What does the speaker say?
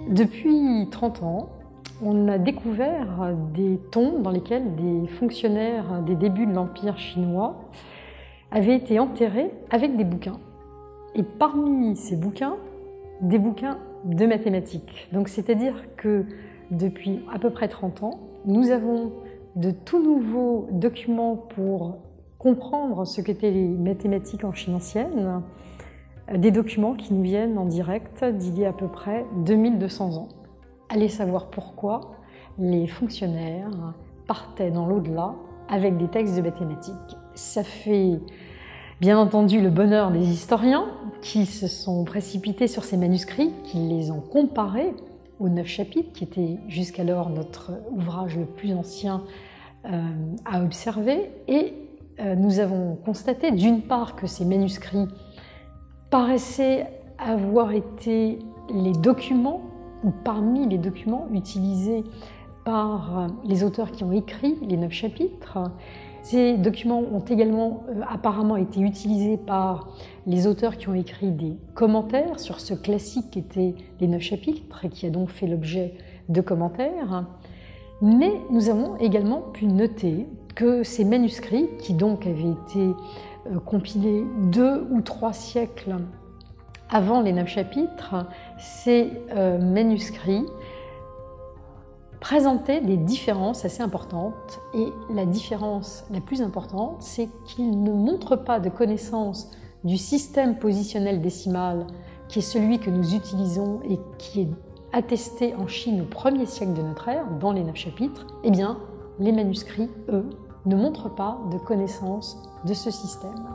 Depuis 30 ans, on a découvert des tombes dans lesquelles des fonctionnaires des débuts de l'Empire chinois avaient été enterrés avec des bouquins. Et parmi ces bouquins, des bouquins de mathématiques. Donc c'est-à-dire que depuis à peu près 30 ans, nous avons de tout nouveaux documents pour comprendre ce qu'étaient les mathématiques en Chine ancienne, des documents qui nous viennent en direct d'il y a à peu près 2200 ans. Allez savoir pourquoi les fonctionnaires partaient dans l'au-delà avec des textes de mathématiques. Ça fait bien entendu le bonheur des historiens qui se sont précipités sur ces manuscrits, qui les ont comparés aux 9 chapitres, qui étaient jusqu'alors notre ouvrage le plus ancien à observer. Et nous avons constaté d'une part que ces manuscrits paraissaient avoir été les documents, ou parmi les documents utilisés par les auteurs qui ont écrit les 9 chapitres. Ces documents ont également apparemment été utilisés par les auteurs qui ont écrit des commentaires sur ce classique qu'étaient les 9 chapitres et qui a donc fait l'objet de commentaires. Mais nous avons également pu noter que ces manuscrits, qui donc avaient été compilés 2 ou 3 siècles avant les 9 chapitres, ces manuscrits présentaient des différences assez importantes. Et la différence la plus importante, c'est qu'ils ne montrent pas de connaissance du système positionnel décimal, qui est celui que nous utilisons et qui est attesté en Chine au 1er siècle de notre ère, dans les 9 chapitres. Eh bien, les manuscrits, eux, ne montrent pas de connaissance de ce système.